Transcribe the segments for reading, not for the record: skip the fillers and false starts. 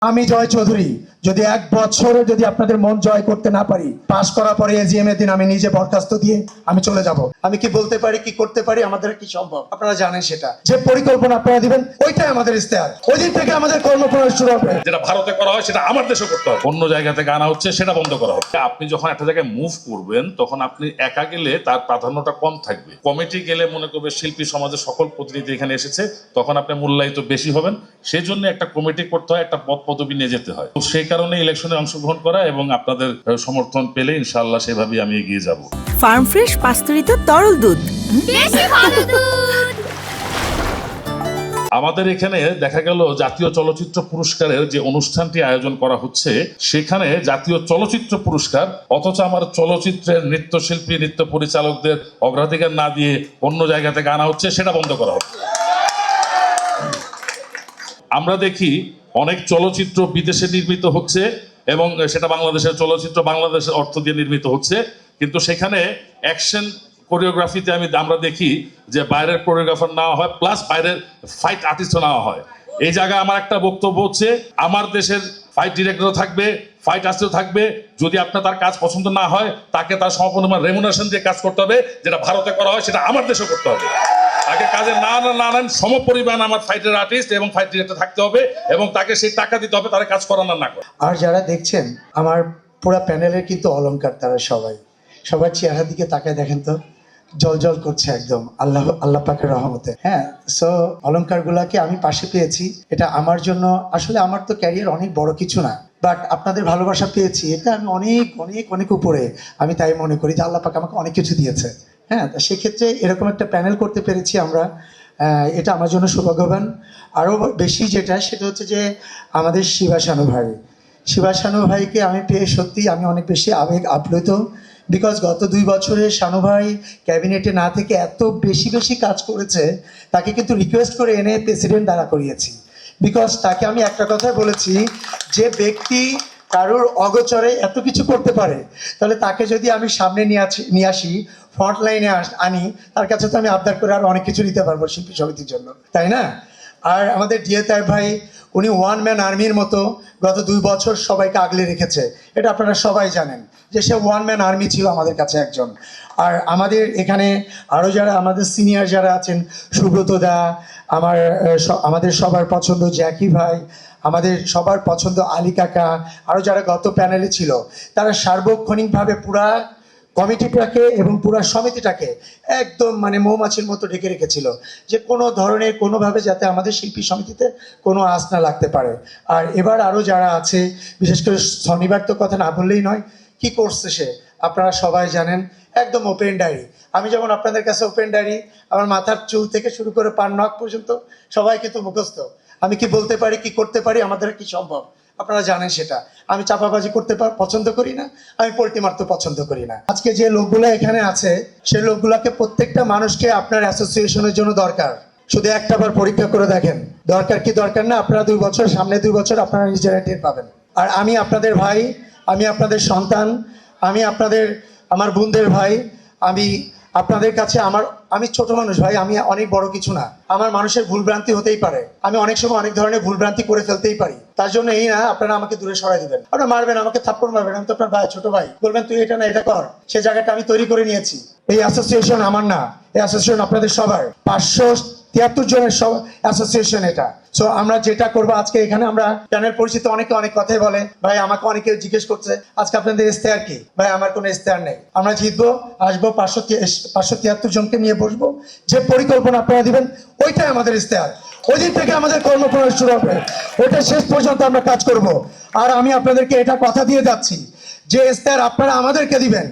আমি জয় চৌধুরী যদি এক বছরে যদি আপনাদের মন জয় করতে না পারি, পাস করার পরে এজিএম এর দিন আমি নিজে বরখাস্ত দিয়ে আমি চলে যাব। আমি কি বলতে পারি, কি করতে পারি, আমাদের কি সম্ভব আপনারা জানেন। সেটা যে পরিকল্পনা আপনারা দিবেন ওইটাই আমাদের ইশতেহার। ওই দিন থেকে আমাদের কর্মপ্রণালী শুরু হবে। যেটা ভারতে করা হয় সেটা আমার দেশে করতে হবে। অন্য জায়গা থেকে আনা হচ্ছে সেটা বন্ধ করা হবে। আপনি যখন একটা জায়গায় মুভ করবেন তখন আপনি একা গেলে তার প্রাধান্যটা কম থাকবে। কমিটি গেলে মনে করবে শিল্পী সমাজের সকল প্রতিনিধি এখানে এসেছে, তখন আপনি মূল্যায়িত বেশি হবেন। সেই জন্য একটা কমিটি করতে হয়, একটা পদ পদবি নিয়ে যেতে হয়। তো সেই কারণে ইলেকশনে অংশগ্রহণ করা এবং আপনাদের সমর্থন পেলে ইনশাআল্লাহ সেভাবেই আমি এগিয়ে যাব। ফার্ম ফ্রেশ পাস্তুরিত তরল দুধ, বেশি ভালো দুধ। আমাদের এখানে দেখা গেল জাতীয় চলচ্চিত্র পুরস্কারের যে অনুষ্ঠানটি আয়োজন করা হচ্ছে, সেখানে জাতীয় চলচ্চিত্র পুরস্কার, অথচ আমার চলচ্চিত্রের নৃত্যশিল্পী নৃত্য পরিচালকদের অগ্রাধিকার না দিয়ে অন্য জায়গা থেকে আনা হচ্ছে, সেটা বন্ধ করা হবে। আমরা দেখি অনেক চলচ্চিত্র বিদেশে নির্মিত হচ্ছে এবং সেটা বাংলাদেশের চলচ্চিত্র বাংলাদেশের অর্থ দিয়ে নির্মিত হচ্ছে, কিন্তু সেখানে অ্যাকশন কোরিওগ্রাফিতে আমরা দেখি যে বাইরের কোরিওগ্রাফার নেওয়া হয়, প্লাস বাইরের ফাইট আর্টিস্টও নেওয়া হয়। এই জায়গায় আমার একটা বক্তব্য হচ্ছে, আমার দেশের ফাইট ডিরেক্টরও থাকবে, ফাইট আর্টিস্টও থাকবে। যদি আপনার তার কাজ পছন্দ না হয়, তাকে তার সমপরিমাণ রেমুনারেশন দিয়ে কাজ করতে হবে। যেটা ভারতে করা হয় সেটা আমার দেশেও করতে হবে। তাকে কাজে না নেন সমপরিমাণ আমার ফাইটের আর্টিস্ট এবং ফাইট ডিরেক্টর থাকতে হবে এবং তাকে সেই টাকা দিতে হবে, তারা কাজ করানো না করে। আর যারা দেখছেন আমার পুরো প্যানেলের কিন্তু অলংকার, তারা সবার চেহারার দিকে তাকায় দেখেন তো, জল জল করছে একদম আল্লাহ পাকের রহমতে। হ্যাঁ, সো অলংকারগুলোকে আমি পাশে পেয়েছি। এটা আমার জন্য আসলে আমার তো ক্যারিয়ার অনেক বড় কিছু না, বাট আপনাদের ভালোবাসা পেয়েছি, এটা আমি অনেক অনেক অনেক উপরে। আমি তাই মনে করি যে আল্লাহ পাক আমাকে অনেক কিছু দিয়েছে। হ্যাঁ, সেক্ষেত্রে এরকম একটা প্যানেল করতে পেরেছি আমরা, এটা আমার জন্য সৌভাগ্যবান। আরও বেশি সেটা হচ্ছে যে আমাদের শিবা শানু ভাইকে আমি পেয়ে সত্যি আমি অনেক বেশি আবেগ আপ্লুত। বিকজ গত 2 বছরে শানু ভাই ক্যাবিনেটে না থেকে এত বেশি কাজ করেছে, তাকে কিন্তু রিকোয়েস্ট করে এনে প্রেসিডেন্ট দ্বারা করিয়েছি। বিকজ তাকে আমি একটা কথাই বলেছি, যে ব্যক্তি কারোর অগোচরে এত কিছু করতে পারে, তাহলে তাকে যদি আমি সামনে নিয়ে আসি, ফ্রন্ট লাইনে আনি, তার কাছে তো আমি আবদার করে আর অনেক কিছু নিতে পারবো শিল্পী সমিতির জন্য, তাই না? আর আমাদের ডিএ তাইব ভাই, উনি ওয়ান ম্যান আর্মির মতো গত 2 বছর সবাইকে আগলে রেখেছে। এটা আপনারা সবাই জানেন যে সে ওয়ান ম্যান আর্মি ছিল আমাদের কাছে একজন। আর আমাদের এখানে আরও যারা আমাদের সিনিয়র যারা আছেন, সুব্রত দা, আমাদের সবার পছন্দ জ্যাকি ভাই, আমাদের সবার পছন্দ আলী কাকা, আরও যারা গত প্যানেলে ছিল, তারা সার্বক্ষণিকভাবে পুরা কমিটিটাকে এবং পুরো সমিতিটাকে একদম মৌমাছির মতো ঢেকে রেখেছিল, যে কোনো ধরনের কোনোভাবে যাতে আমাদের শিল্পী সমিতিতে কোনো আঁচ না লাগতে পারে। আর এবার আরও যারা আছে, বিশেষ করে শনিবার তো কথা না বললেই নয়, কি করছে সে আপনারা সবাই জানেন, একদম ওপেন ডায়েরি। আমি যেমন আপনাদের কাছে ওপেন ডায়েরি, আমার মাথার চুল থেকে শুরু করে পান নখ পর্যন্ত সবাই কিন্তু মুখস্থ। আমি কি বলতে পারি, কি করতে পারি, আমাদের কি সম্ভব আপনারা জানেন সেটা। আমি চাপাবাজি করতে পছন্দ করি না, আমি পোল্টি মারতে পছন্দ করি না। আজকে যে লোকগুলো এখানে আছে, সেই লোকগুলোকে প্রত্যেকটা মানুষকে আপনার অ্যাসোসিয়েশনের জন্য দরকার। শুধু একটাবার পরীক্ষা করে দেখেন, দরকার কি দরকার না। আপনারা 2 বছর, সামনে 2 বছর আপনারা নিজেরা টের পাবেন। আর আমি আপনাদের ভাই, আমি আপনাদের সন্তান, আমি আমার বোনদের ভাই। আমি আপনাদের কাছে আমি ছোট মানুষ ভাই, আমি অনেক বড় কিছু না। আমার মানুষের ভুলভ্রান্তি হতেই পারে, আমি অনেক সময় অনেক ধরনের ভুলভ্রান্তি করে ফেলতেই পারি। তার জন্য এই না আপনারা আমাকে দূরে সরাই দিবেন, আপনারা মারবেন, আমাকে থাপ্পড় মারবেন, আমি তো আপনার ভাই, ছোট ভাই, বলবেন তুই এটা না এটা কর। সে জায়গাটা আমি তৈরি করে নিয়েছি। এই অ্যাসোসিয়েশন আমার না, এই অ্যাসোসিয়েশন আপনাদের সবার, 573 জনের সব অ্যাসোসিয়েশন এটা। সো আমরা যেটা করবো আজকে এখানে, আমরা প্যানেল পরিচিত অনেকে অনেক কথাই বলে ভাই, আমাকে অনেকে জিজ্ঞেস করছে আজকে আপনাদের ইশতেহার কি। ভাই আমার কোনো ইশতেহার নেই। আমরা জিতবো, আসবো, 573 জনকে নিয়ে বসবো, যে পরিকল্পনা আপনারা দিবেন ওইটাই আমাদের ইশতেহার। ওই দিন থেকে আমাদের কর্মপ্রণালী শুরু হবে, ওইটা শেষ পর্যন্ত আমরা কাজ করব। আর আমি আপনাদেরকে এটা কথা দিয়ে যাচ্ছি যে ইশতেহার আপনারা আমাদেরকে দিবেন।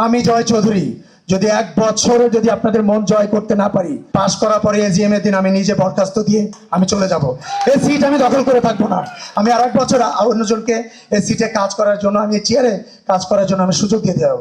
আমি জয় চৌধুরী যদি এক বছরে যদি আপনাদের মন জয় করতে না পারি, পাস করার পরে এজিএম এর দিন আমি নিজে বরখাস্ত দিয়ে আমি চলে যাব। এই সিট আমি দখল করে থাকবো না। আমি আর 1 বছর অন্যজনকে এই সিটে কাজ করার জন্য, আমি চেয়ারে কাজ করার জন্য আমি সুযোগ দিয়ে দেবো।